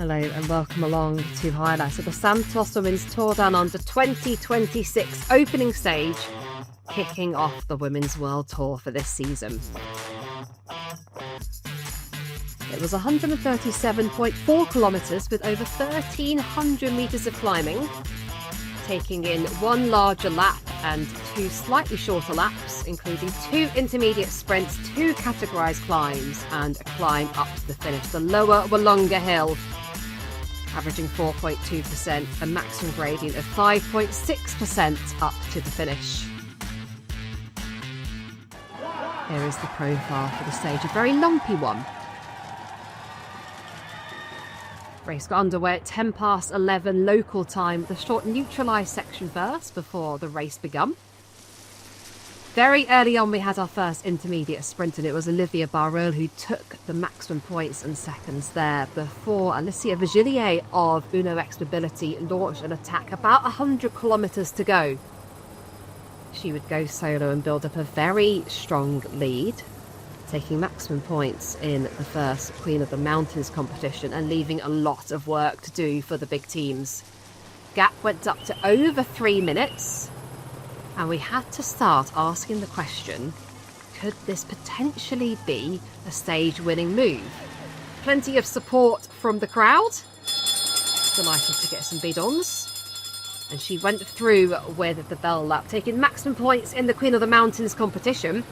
Hello and welcome along to highlights of the Santos Women's Tour Down Under 2026 opening stage, kicking off the Women's World Tour for this season. It was 137.4 kilometres with over 1,300 metres of climbing, taking in one larger lap and two slightly shorter laps, including two intermediate sprints, two categorised climbs and a climb up to the finish. The lower Wollonga Hill, averaging 4.2%, a maximum gradient of 5.6% up to the finish. Here is the profile for the stage, a very lumpy one. Race got underway at 11:10 local time, the short neutralised section first before the race begun. Very early on we had our first intermediate sprint, and it was Olivia Barreul who took the maximum points and seconds there before Alicia Vigilier of Uno X Mobility launched an attack about 100 kilometres to go. She would go solo and build up a very strong lead, taking maximum points in the first Queen of the Mountains competition and leaving a lot of work to do for the big teams. Gap went up to over 3 minutes, and we had to start asking the question, could this potentially be a stage-winning move? Plenty of support from the crowd. Delighted to get some bidons. And she went through with the bell lap, taking maximum points in the Queen of the Mountains competition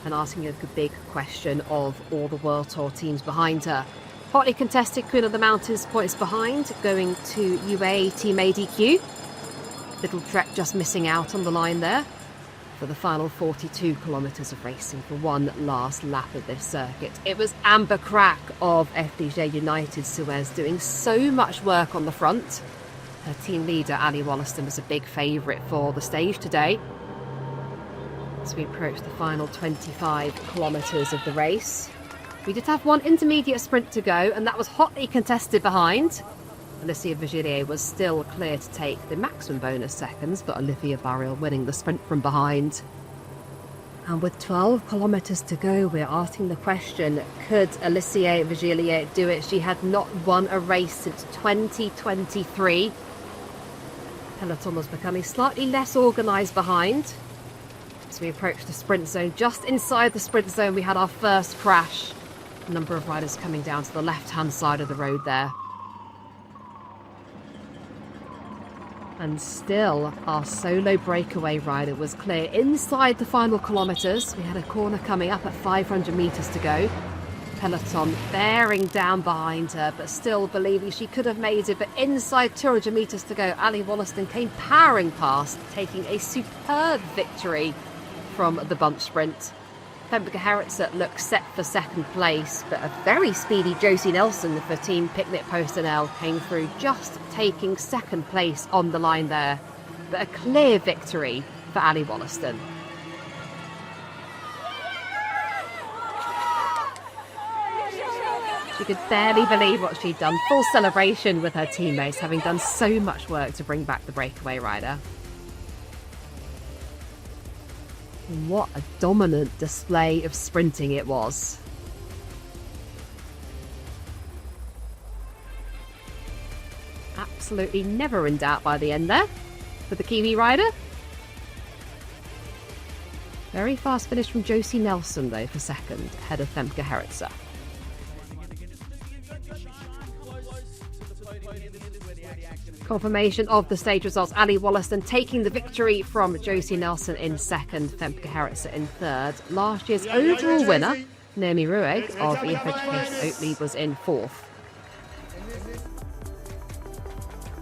and asking a big question of all the World Tour teams behind her. Hotly contested Queen of the Mountains points behind, going to UAE Team ADQ. Little Trek just missing out on the line there for the final 42 kilometres of racing for one last lap of this circuit. It was Amber Crack of FDJ United Suez doing so much work on the front. Her team leader, Ali Wollaston, was a big favourite for the stage today. As we approach the final 25 kilometres of the race, we did have one intermediate sprint to go, and that was hotly contested behind. Alicia Vigilier was still clear to take the maximum bonus seconds, but Olivia Barreul winning the sprint from behind. And with 12 kilometres to go, we're asking the question, could Alicia Vigilier do it? She had not won a race since 2023. Peloton was becoming slightly less organised behind. As we approach the sprint zone, just inside the sprint zone, we had our first crash. A number of riders coming down to the left-hand side of the road there. And still, our solo breakaway rider was clear inside the final kilometres. We had a corner coming up at 500 metres to go. Peloton bearing down behind her, but still believing she could have made it. But inside 200 metres to go, Ali Wollaston came powering past, taking a superb victory from the bunch sprint. Femke Gerritsen looked set for second place, but a very speedy Josie Nelson for Team Picnic Personnel came through, just taking second place on the line there. But a clear victory for Ali Wollaston. She could barely believe what she'd done. Full celebration with her teammates, having done so much work to bring back the breakaway rider. What a dominant display of sprinting it was. Absolutely never in doubt by the end there for the Kiwi rider. Very fast finish from Josie Nelson though for second, ahead of Femke Gerritsen. Confirmation of the stage results. Ali Wollaston taking the victory from Josie Nelson in second, Femke Gerritsen in third. Last year's overall winner, Naomi Rueg of UEFA Champions League, was in fourth.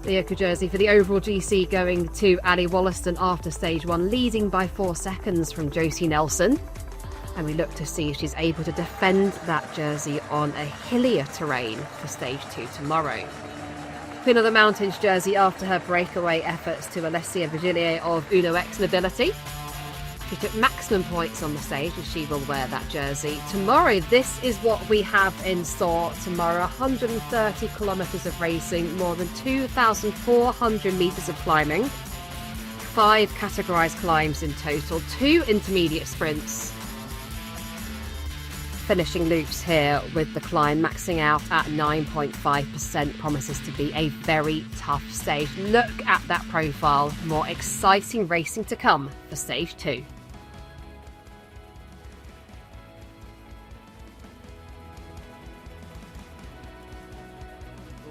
The Yoko jersey for the overall GC going to Ali Wollaston after stage one, leading by 4 seconds from Josie Nelson. And we look to see if she's able to defend that jersey on a hillier terrain for stage 2 tomorrow. Queen of the Mountains jersey after her breakaway efforts to Alicia Vigilier of Uno X Mobility. She took maximum points on the stage and she will wear that jersey. Tomorrow, this is what we have in store tomorrow. 130 kilometres of racing, more than 2,400 metres of climbing, 5 categorised climbs in total, 2 intermediate sprints, finishing loops here with the climb maxing out at 9.5% promises to be a very tough stage. Look at that profile. More exciting racing to come for stage 2.